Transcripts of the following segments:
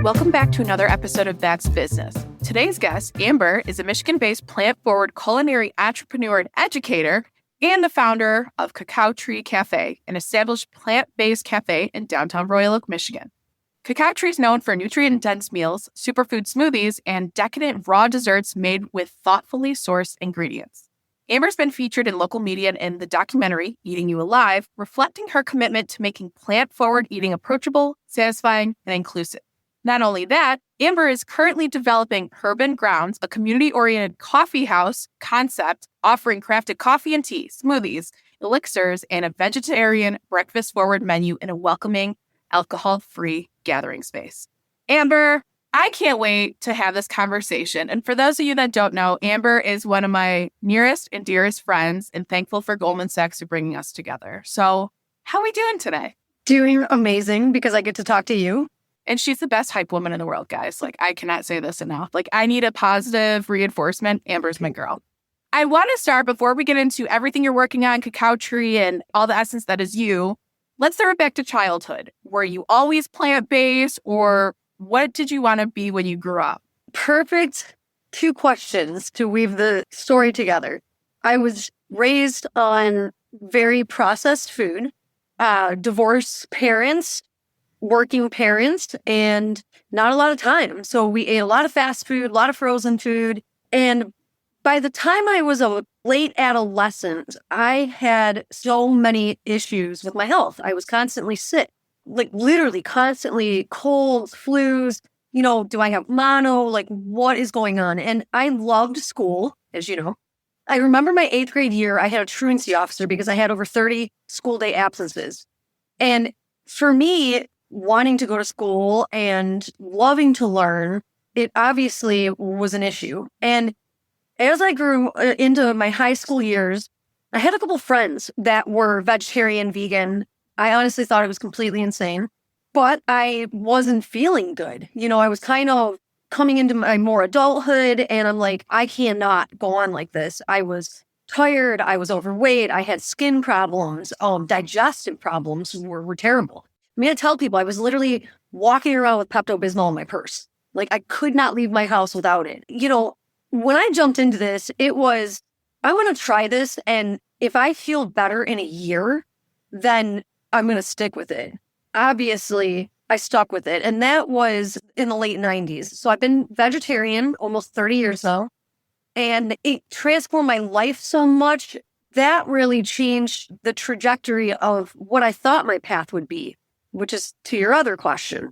Welcome back to another episode of That's Business. Today's guest, Amber, is a Michigan-based plant-forward culinary entrepreneur and educator and the founder of Cacao Tree Café, an established plant-based cafe in downtown Royal Oak, Michigan. Cacao Tree is known for nutrient-dense meals, superfood smoothies, and decadent raw desserts made with thoughtfully sourced ingredients. Amber's been featured in local media and in the documentary Eating You Alive, reflecting her commitment to making plant-forward eating approachable, satisfying, and inclusive. Not only that, Amber is currently developing Herb and Grounds, a community-oriented coffee house concept offering crafted coffee and tea, smoothies, elixirs, and a vegetarian breakfast-forward menu in a welcoming, alcohol-free gathering space. Amber, I can't wait to have this conversation. And for those of you that don't know, Amber is one of my nearest and dearest friends, and thankful for Goldman Sachs for bringing us together. So how are we doing today? Doing amazing because I get to talk to you. And she's the best hype woman in the world, guys. Like, I cannot say this enough. Like, I need a positive reinforcement. Amber's my girl. I want to start, before we get into everything you're working on, Cacao Tree, and all the essence that is you, let's throw it back to childhood. Were you always plant-based, or what did you want to be when you grew up? Perfect 2 questions to weave the story together. I was raised on very processed food, divorced parents, working parents, and not a lot of time. So we ate a lot of fast food, a lot of frozen food. And by the time I was a late adolescent, I had so many issues with my health. I was constantly sick, like literally constantly colds, flus. Do I have mono? Like, what is going on? And I loved school, as you know. I remember my 8th grade year, I had a truancy officer because I had over 30 school day absences. And for me, wanting to go to school and loving to learn, it obviously was an issue. And as I grew into my high school years, I had a couple friends that were vegetarian, vegan. I honestly thought it was completely insane, but I wasn't feeling good. I was kind of coming into my more adulthood, and I'm like, I cannot go on like this. I was tired. I was overweight. I had skin problems. Digestive problems were terrible. I'm going to tell people I was literally walking around with Pepto-Bismol in my purse. Like, I could not leave my house without it. When I jumped into this, it was, I want to try this. And if I feel better in a year, then I'm going to stick with it. Obviously, I stuck with it. And that was in the late 90s. So I've been vegetarian almost 30 years now. And it transformed my life so much. That really changed the trajectory of what I thought my path would be. Which is to your other question.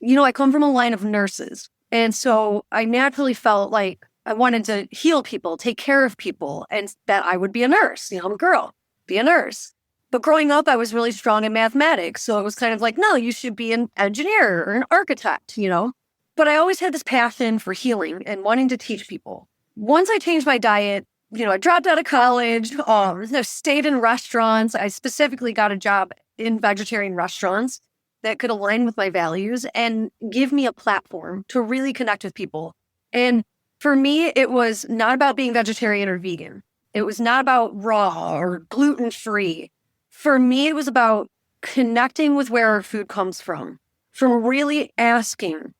I come from a line of nurses. And so I naturally felt like I wanted to heal people, take care of people, and that I would be a nurse. I'm a girl, be a nurse. But growing up, I was really strong in mathematics. So it was kind of like, no, you should be an engineer or an architect, But I always had this passion for healing and wanting to teach people. Once I changed my diet, I dropped out of college, I stayed in restaurants. I specifically got a job in vegetarian restaurants that could align with my values and give me a platform to really connect with people. And for me, it was not about being vegetarian or vegan. It was not about raw or gluten-free. For me, it was about connecting with where our food comes from really asking,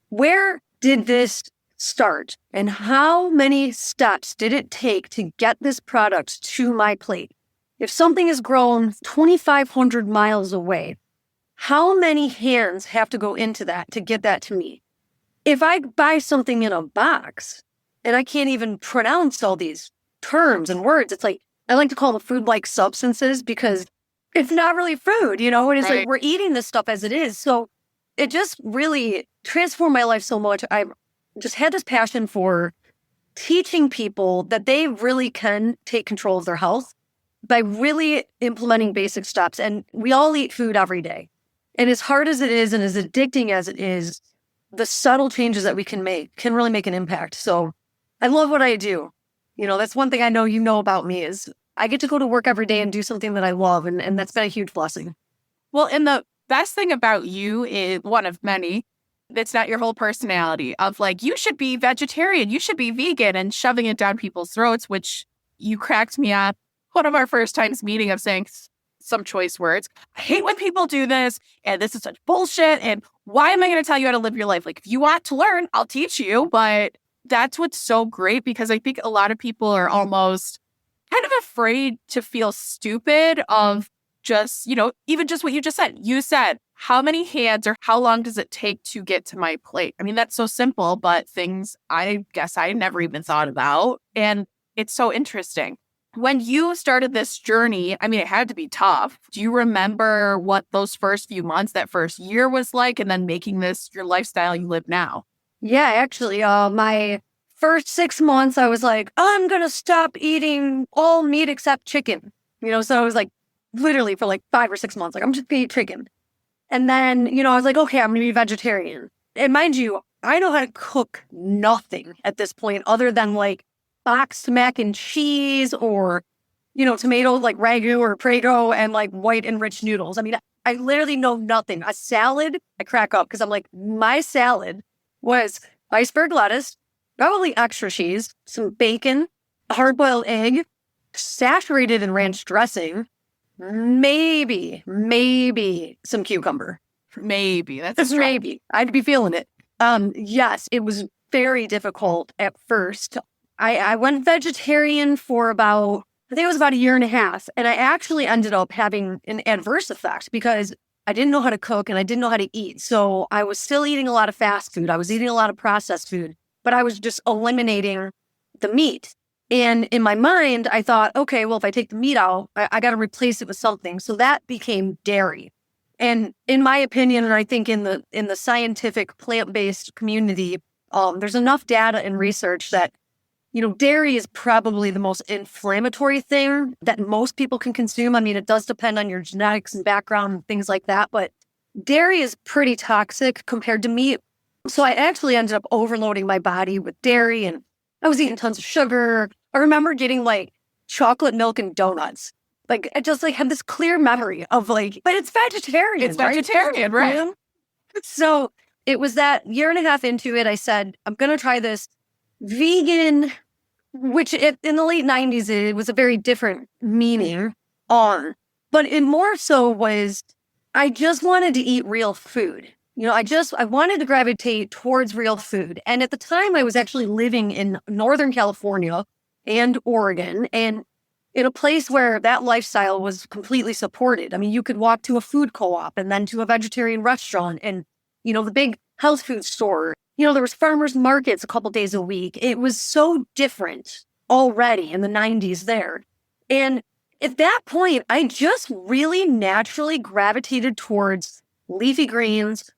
where did this start? And how many steps did it take to get this product to my plate? If something is grown 2,500 miles away, how many hands have to go into that to get that to me? If I buy something in a box and I can't even pronounce all these terms and words, it's like, I like to call them food-like substances because it's not really food, and it's like we're eating this stuff as it is. So it just really transformed my life so much. I just had this passion for teaching people that they really can take control of their health by really implementing basic steps. And we all eat food every day. And as hard as it is and as addicting as it is, the subtle changes that we can make can really make an impact. So I love what I do. That's one thing I know about me is I get to go to work every day and do something that I love. And that's been a huge blessing. Well, and the best thing about you is one of many. It's not your whole personality of like, you should be vegetarian, you should be vegan, and shoving it down people's throats, which you cracked me up. One of our first times meeting of saying, some choice words. I hate when people do this, and this is such bullshit. And why am I going to tell you how to live your life? Like, if you want to learn, I'll teach you. But that's what's so great, because I think a lot of people are almost kind of afraid to feel stupid of just, even just what you just said. You said, how many hands or how long does it take to get to my plate? I mean, that's so simple, but things I guess I never even thought about. And it's so interesting. When you started this journey, I mean, it had to be tough. Do you remember what those first few months, that first year was like, and then making this your lifestyle you live now? Yeah, actually, my first 6 months, I was like, I'm going to stop eating all meat except chicken. So I was like, literally for like 5 or 6 months, like, I'm just going to eat chicken. And then, I was like, okay, I'm going to be vegetarian. And mind you, I know how to cook nothing at this point other than like boxed mac and cheese or, tomato, like ragu or Prego, and like white enriched noodles. I mean, I literally know nothing. A salad, I crack up because I'm like, my salad was iceberg lettuce, probably extra cheese, some bacon, a hard-boiled egg, saturated in ranch dressing, maybe some cucumber. Maybe. That's maybe. I'd be feeling it. Yes, it was very difficult at first. I went vegetarian for about, I think it was about a year and a half. And I actually ended up having an adverse effect because I didn't know how to cook and I didn't know how to eat. So I was still eating a lot of fast food. I was eating a lot of processed food, but I was just eliminating the meat. And in my mind, I thought, okay, well, if I take the meat out, I got to replace it with something. So that became dairy. And in my opinion, and I think in the scientific plant-based community, there's enough data and research that, dairy is probably the most inflammatory thing that most people can consume. I mean, it does depend on your genetics and background and things like that, but dairy is pretty toxic compared to meat. So I actually ended up overloading my body with dairy, and I was eating tons of sugar. I remember getting like chocolate milk and donuts. Like, I just like had this clear memory of like, but it's vegetarian. It's vegetarian, right? Yeah. So it was that year and a half into it, I said, I'm going to try this vegan, which in the late 90s, it was a very different meaning on. But it more so was, I just wanted to eat real food. I wanted to gravitate towards real food. And at the time, I was actually living in Northern California and Oregon, and in a place where that lifestyle was completely supported. I mean, you could walk to a food co-op and then to a vegetarian restaurant and, the big health food store. There was farmers markets a couple days a week. It was so different already in the 90s there. And at that point, I just really naturally gravitated towards leafy greens,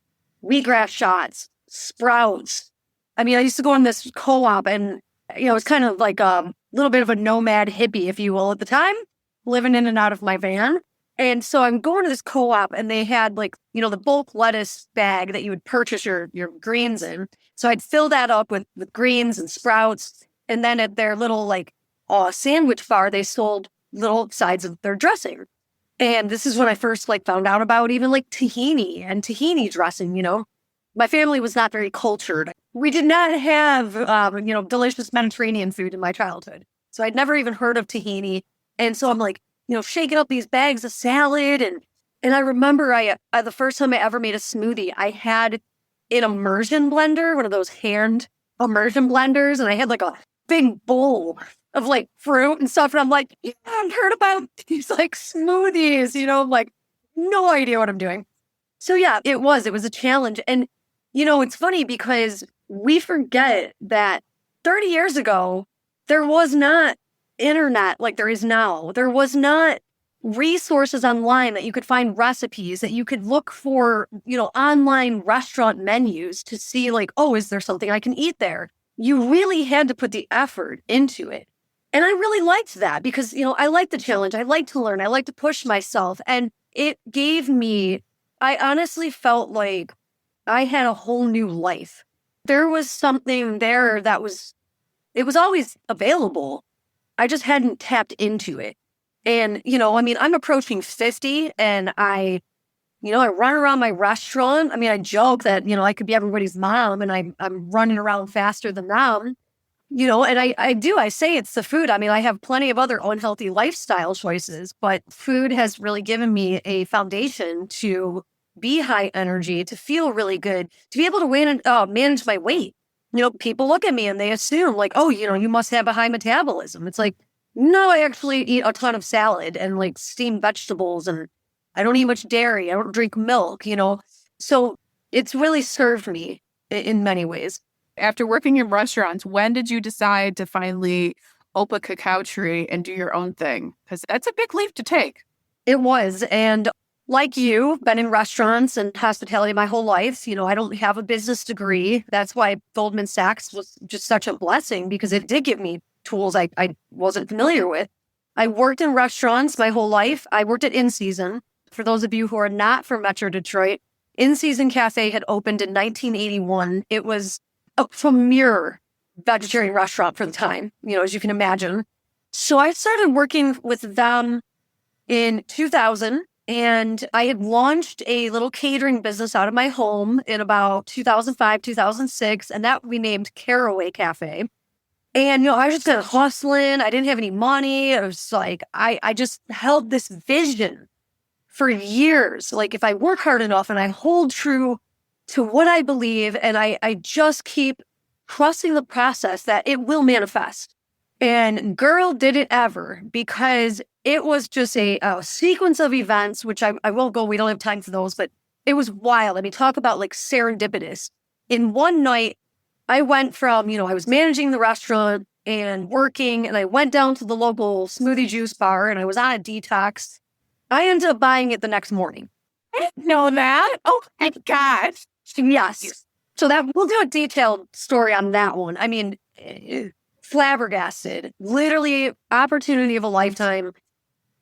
wheatgrass shots, sprouts. I mean, I used to go in this co-op and, it was kind of like a little bit of a nomad hippie, if you will, at the time, living in and out of my van. And so I'm going to this co-op and they had like, the bulk lettuce bag that you would purchase your greens in. So I'd fill that up with greens and sprouts. And then at their little like sandwich bar, they sold little sides of their dressing. And this is when I first like found out about even like tahini and tahini dressing, My family was not very cultured. We did not have, delicious Mediterranean food in my childhood. So I'd never even heard of tahini. And so I'm like, shaking up these bags of salad. And I remember the first time I ever made a smoothie, I had an immersion blender, one of those hand immersion blenders. And I had like a big bowl of like fruit and stuff. And I'm like, yeah, I've heard about these like smoothies, I'm like, no idea what I'm doing. So yeah, it was a challenge. And, it's funny because we forget that 30 years ago, there was not internet like there is now. There was not resources online that you could find recipes, that you could look for, online restaurant menus to see like, oh, is there something I can eat there? You really had to put the effort into it. And I really liked that because, I like the challenge. I like to learn. I like to push myself. And it gave me, I honestly felt like I had a whole new life. There was something there it was always available. I just hadn't tapped into it. And, I'm approaching 50 and I run around my restaurant. I joke that, I could be everybody's mom and I'm running around faster than them. And I say it's the food. I mean, I have plenty of other unhealthy lifestyle choices, but food has really given me a foundation to be high energy, to feel really good, to be able to manage my weight. People look at me and they assume like, oh, you must have a high metabolism. It's like, no, I actually eat a ton of salad and like steamed vegetables, and I don't eat much dairy. I don't drink milk, So it's really served me in many ways. After working in restaurants, when did you decide to finally open Cacao Tree and do your own thing? Because that's a big leap to take. It was. And like you, been in restaurants and hospitality my whole life. I don't have a business degree. That's why Goldman Sachs was just such a blessing, because it did give me tools I wasn't familiar with. I worked in restaurants my whole life. I worked at Inn Season. For those of you who are not from Metro Detroit, Inn Season Café had opened in 1981. It was a premier vegetarian restaurant for the time, as you can imagine. So I started working with them in 2000, and I had launched a little catering business out of my home in about 2005, 2006, and that we named Caraway Cafe. And, I was just kind of hustling. I didn't have any money. I was like, I just held this vision for years. Like, if I work hard enough and I hold true to what I believe, and I just keep trusting the process, that it will manifest. And girl, did it ever, because it was just a sequence of events, which I won't go, we don't have time for those, but it was wild. I mean, talk about like serendipitous. In one night, I went from, I was managing the restaurant and working, and I went down to the local smoothie juice bar, and I was on a detox. I ended up buying it the next morning. I didn't know that. Oh my gosh. Yes. So we'll do a detailed story on that one. I mean, flabbergasted, literally opportunity of a lifetime.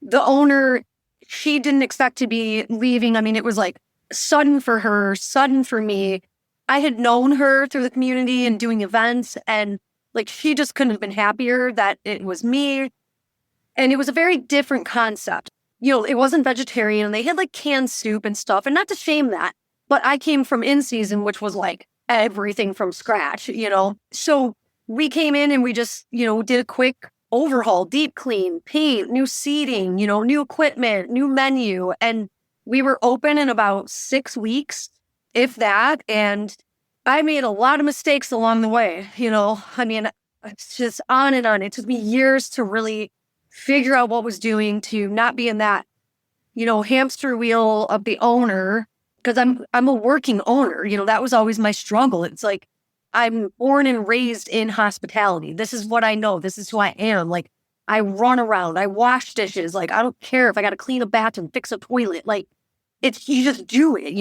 The owner, she didn't expect to be leaving. I mean, it was like sudden for her, sudden for me. I had known her through the community and doing events, and like, she just couldn't have been happier that it was me. And it was a very different concept. It wasn't vegetarian, and they had like canned soup and stuff, and not to shame that, but I came from Inn Season, which was like everything from scratch, So we came in and we just, did a quick overhaul, deep clean, paint, new seating, new equipment, new menu. And we were open in about 6 weeks, if that. And I made a lot of mistakes along the way, I mean, it's just on and on. It took me years to really figure out what was doing, to not be in that, hamster wheel of the owner, because I'm a working owner. That was always my struggle. It's like, I'm born and raised in hospitality. This is what I know. This is who I am. Like, I run around, I wash dishes. Like, I don't care if I got to clean a bathroom, fix a toilet. Like, you just do it,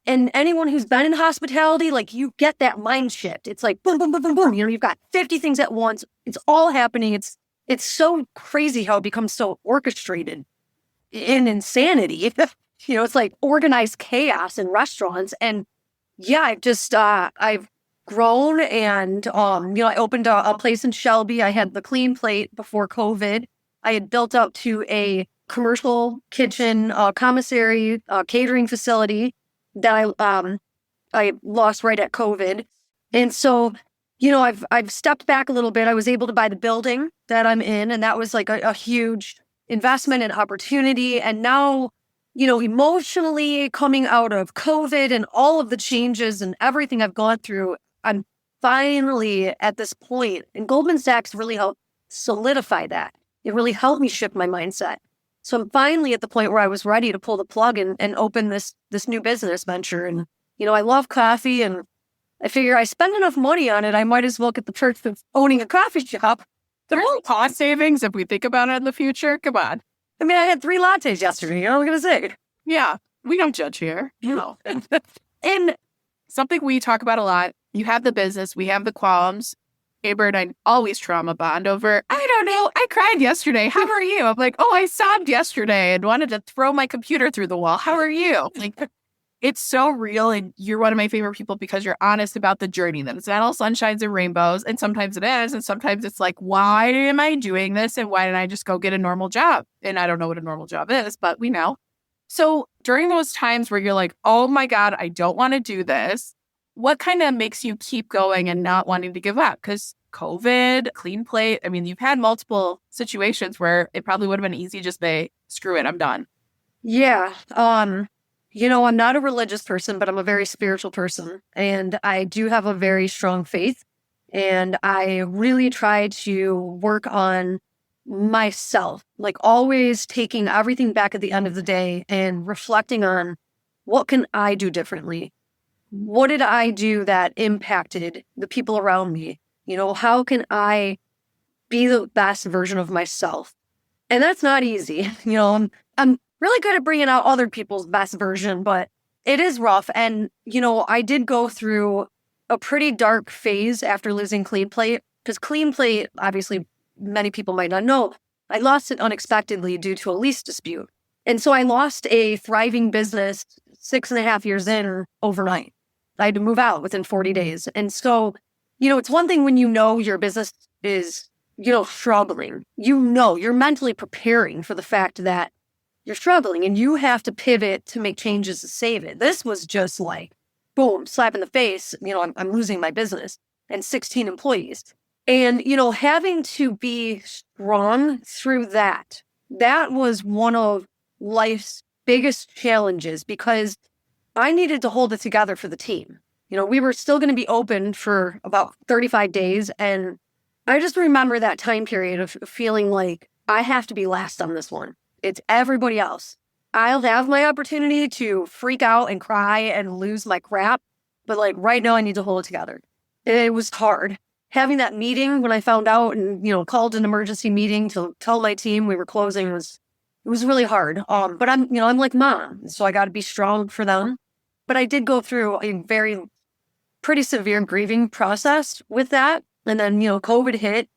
And anyone who's been in hospitality, like, you get that mind shift. It's like, boom, boom, boom, boom, boom. You've got 50 things at once. It's all happening. It's so crazy how it becomes so orchestrated in insanity. It's like organized chaos in restaurants. And yeah, I've grown, and, I opened a place in Shelby. I had the clean plate before COVID. I had built up to a commercial kitchen, commissary, catering facility that I lost right at COVID. And so, I've stepped back a little bit. I was able to buy the building that I'm in, and that was like a huge investment and opportunity. And now, emotionally coming out of COVID and all of the changes and everything I've gone through, I'm finally at this point, and Goldman Sachs really helped solidify that. It really helped me shift my mindset. So I'm finally at the point where I was ready to pull the plug and open this new business venture. And, I love coffee, and I figure I spend enough money on it, I might as well get the perks of owning a coffee shop. There are cost savings if we think about it in the future. Come on. I mean, I had 3 lattes yesterday. You know what I'm going to say? Yeah, we don't judge here. And something we talk about a lot, you have the business, we have the qualms. Amber and I always trauma bond over, I don't know, I cried yesterday. How are you? I'm like, oh, I sobbed yesterday and wanted to throw my computer through the wall. How are you? Like, it's so real, and you're one of my favorite people because you're honest about the journey. That it's not all sunshines and rainbows, and sometimes it is, and sometimes it's like, why am I doing this, and why didn't I just go get a normal job? And I don't know what a normal job is, but we know. So during those times where you're like, oh my God, I don't want to do this, what kind of makes you keep going and not wanting to give up? Because COVID, clean plate. I mean, you've had multiple situations where it probably would have been easy just say, screw it, I'm done. Yeah. I'm not a religious person, but I'm a very spiritual person. And I do have a very strong faith. And I really try to work on myself, like always taking everything back at the end of the day and reflecting on what can I do differently? What did I do that impacted the people around me? How can I be the best version of myself? And that's not easy. I'm really good at bringing out other people's best version, but it is rough. And, I did go through a pretty dark phase after losing Clean Plate, because Clean Plate, obviously, many people might not know, I lost it unexpectedly due to a lease dispute. And so I lost a thriving business 6.5 years in overnight. I had to move out within 40 days. And so, it's one thing when your business is, struggling. You're mentally preparing for the fact that you're struggling and you have to pivot to make changes to save it. This was just like, boom, slap in the face. I'm losing my business and 16 employees. And, having to be strong through that was one of life's biggest challenges because I needed to hold it together for the team. We were still going to be open for about 35 days. And I just remember that time period of feeling like I have to be last on this one. It's everybody else. I'll have my opportunity to freak out and cry and lose my crap. But right now I need to hold it together. It was hard. Having that meeting when I found out and, called an emergency meeting to tell my team we were closing it was really hard. But I'm like mom, so I got to be strong for them. But I did go through a pretty severe grieving process with that. And then, COVID hit.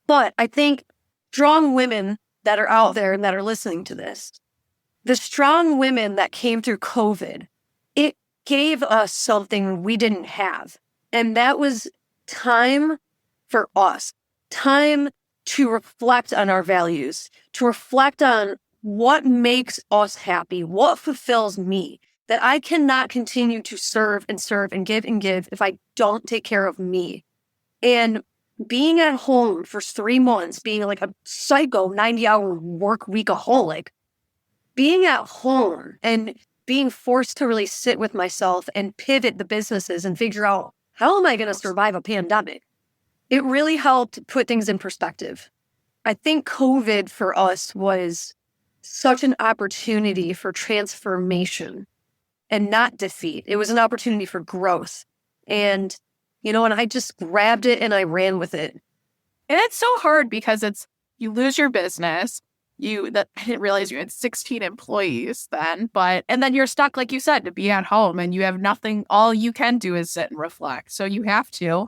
But I think strong women that are out there and that are listening to this, the strong women that came through COVID, it gave us something we didn't have. And that was time for us, time to reflect on our values, to reflect on what makes us happy, what fulfills me, that I cannot continue to serve and give if I don't take care of me. And being at home for 3 months, being like a psycho 90-hour work weekaholic, being at home and being forced to really sit with myself and pivot the businesses and figure out how am I going to survive a pandemic? It really helped put things in perspective. I think COVID for us was such an opportunity for transformation and not defeat. It was an opportunity for growth. And, and I just grabbed it and I ran with it. And it's so hard because you lose your business. I didn't realize you had 16 employees then, and then you're stuck, like you said, to be at home and you have nothing. All you can do is sit and reflect. So you have to.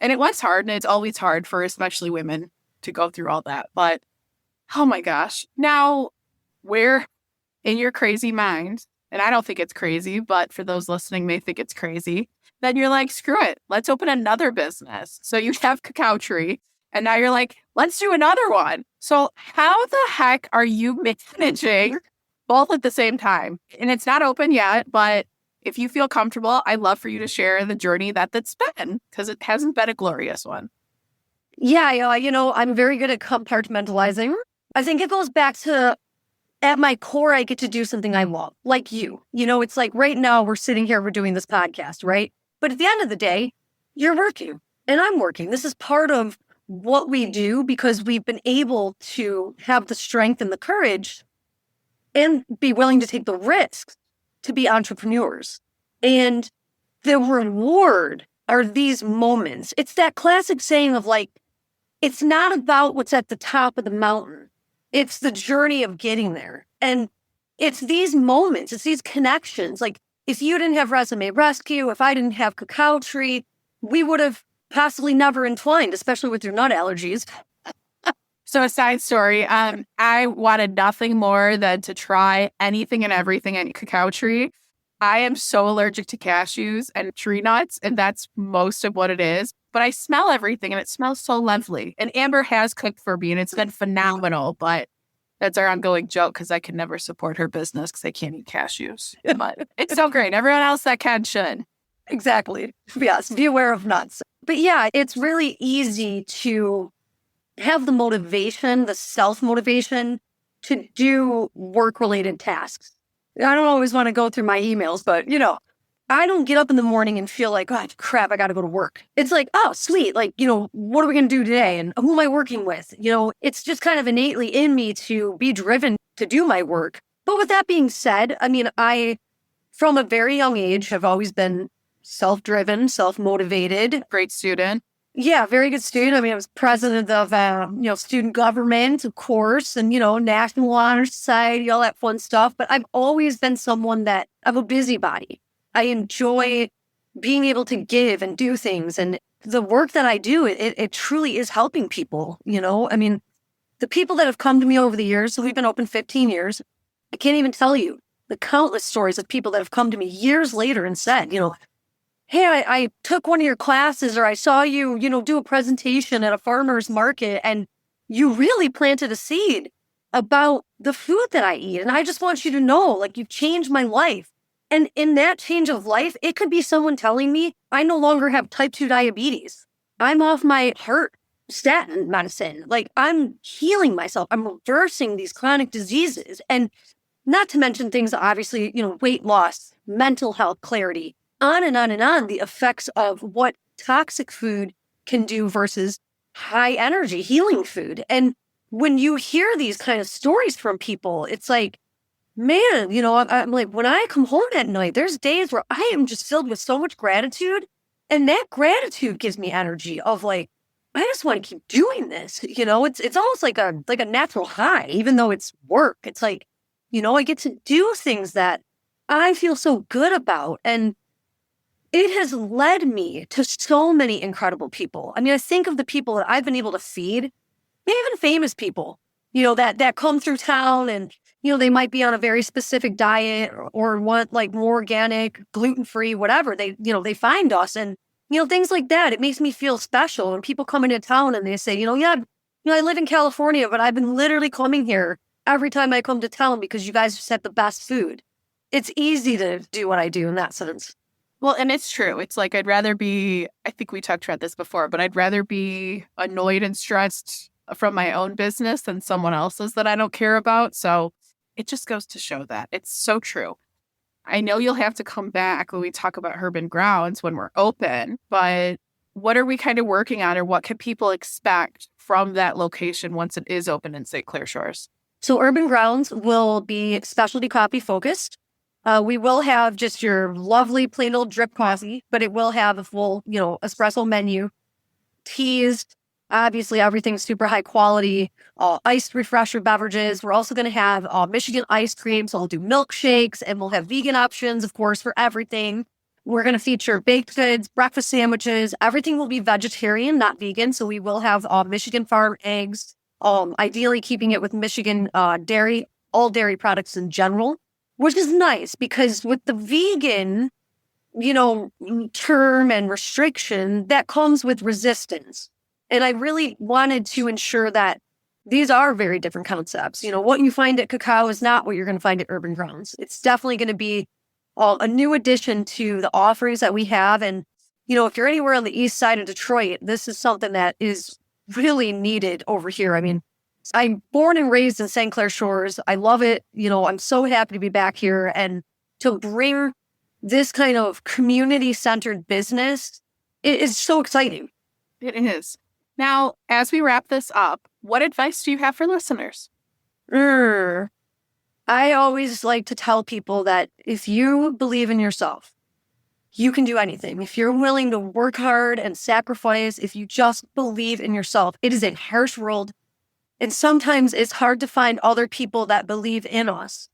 And it was hard, and it's always hard for especially women to go through all that. But, oh my gosh. Now, where in your crazy mind, and I don't think it's crazy, but for those listening may think it's crazy, then you're like, screw it. Let's open another business. So you have Cacao Tree, and now you're like, let's do another one. So how the heck are you managing both at the same time? And it's not open yet, but if you feel comfortable, I'd love for you to share the journey that's been, because it hasn't been a glorious one. Yeah, I'm very good at compartmentalizing. I think it goes back to, at my core, I get to do something I love, like you. It's like right now we're sitting here, we're doing this podcast, right? But at the end of the day, you're working and I'm working. This is part of what we do because we've been able to have the strength and the courage and be willing to take the risks to be entrepreneurs. And the reward are these moments. It's that classic saying of it's not about what's at the top of the mountain. It's the journey of getting there. And it's these moments, it's these connections. If you didn't have Resume Rescue, if I didn't have Cacao Tree, we would have possibly never entwined, especially with your nut allergies. So a side story, I wanted nothing more than to try anything and everything at Cacao Tree. I am so allergic to cashews and tree nuts, and that's most of what it is. But I smell everything, and it smells so lovely. And Amber has cooked for me, and it's been phenomenal. But that's our ongoing joke because I can never support her business because I can't eat cashews. But it's so great. Everyone else that can should. Exactly. Yes, be aware of nuts. But yeah, it's really easy to have the motivation, the self-motivation to do work-related tasks. I don't always want to go through my emails, but I don't get up in the morning and feel like, oh, crap, I got to go to work. It's like, oh, sweet. Like, what are we going to do today? And who am I working with? It's just kind of innately in me to be driven to do my work. But with that being said, I mean, from a very young age, have always been self-driven, self-motivated. Great student. Yeah, very good student. I mean, I was president of, student government, of course, and, National Honor Society, all that fun stuff. But I've always been someone that I'm a busybody. I enjoy being able to give and do things. And the work that I do, it truly is helping people, I mean, the people that have come to me over the years, so we've been open 15 years, I can't even tell you the countless stories of people that have come to me years later and said, hey, I took one of your classes, or I saw you, do a presentation at a farmer's market, and you really planted a seed about the food that I eat. And I just want you to know, like, you've changed my life. And in that change of life, it could be someone telling me I no longer have type 2 diabetes. I'm off my heart statin medicine. Like, I'm healing myself. I'm reversing these chronic diseases. And not to mention things, obviously, weight loss, mental health, clarity, on and on and on, the effects of what toxic food can do versus high energy healing food. And when you hear these kind of stories from people, it's like, man, I'm like, when I come home at night, there's days where I am just filled with so much gratitude. And that gratitude gives me energy of like, I just want to keep doing this. It's almost like a natural high, even though it's work. It's like, I get to do things that I feel so good about. And it has led me to so many incredible people. I mean, I think of the people that I've been able to feed, even famous people, that come through town and, they might be on a very specific diet or want like more organic, gluten-free, whatever. They find us and, things like that. It makes me feel special. And people come into town and they say, yeah, I live in California, but I've been literally coming here every time I come to town because you guys just have the best food. It's easy to do what I do in that sense. Well, and it's true. It's like I'd rather be, I think we talked about this before, but I'd rather be annoyed and stressed from my own business than someone else's that I don't care about. So it just goes to show that. It's so true. I know you'll have to come back when we talk about Urban Grounds when we're open, but what are we kind of working on, or what can people expect from that location once it is open in St. Clair Shores? So Urban Grounds will be specialty coffee focused. We will have just your lovely plain old drip coffee, but it will have a full, espresso menu, teas, obviously everything's super high quality, iced refresher beverages. We're also going to have Michigan ice cream, so we'll do milkshakes, and we'll have vegan options, of course, for everything. We're going to feature baked goods, breakfast sandwiches. Everything will be vegetarian, not vegan, so we will have Michigan farm eggs, ideally keeping it with Michigan dairy, all dairy products in general. Which is nice because with the vegan, term and restriction, that comes with resistance. And I really wanted to ensure that these are very different concepts. What you find at Cacao is not what you're going to find at Urban Grounds. It's definitely going to be a new addition to the offerings that we have. And, if you're anywhere on the east side of Detroit, this is something that is really needed over here. I mean, I'm born and raised in St. Clair Shores. I love it. I'm so happy to be back here and to bring this kind of community-centered business. It is so exciting. It is. Now, as we wrap this up, what advice do you have for listeners? I always like to tell people that if you believe in yourself, you can do anything. If you're willing to work hard and sacrifice, if you just believe in yourself, it is a harsh world. And sometimes it's hard to find other people that believe in us,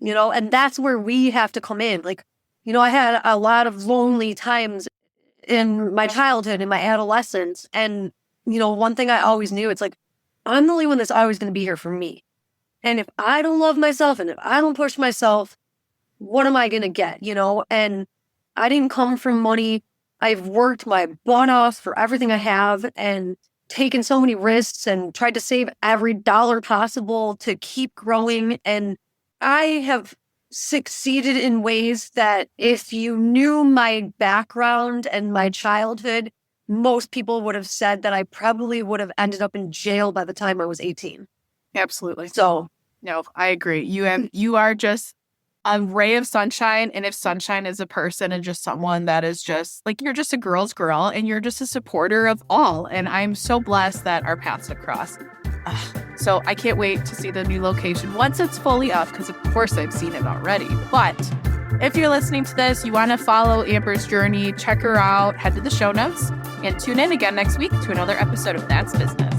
and that's where we have to come in. Like, I had a lot of lonely times in my childhood, in my adolescence. And, one thing I always knew, it's like, I'm the only one that's always going to be here for me. And if I don't love myself and if I don't push myself, what am I going to get, And I didn't come from money. I've worked my butt off for everything I have and taken so many risks and tried to save every dollar possible to keep growing. And I have succeeded in ways that if you knew my background and my childhood, most people would have said that I probably would have ended up in jail by the time I was 18. Absolutely. So, No, I agree. You are just a ray of sunshine. And if sunshine is a person and just someone that is just like, you're just a girl's girl and you're just a supporter of all. And I'm so blessed that our paths have crossed. So I can't wait to see the new location once it's fully up, because of course I've seen it already. But if you're listening to this, you want to follow Amber's journey, check her out, head to the show notes, and tune in again next week to another episode of That's Business.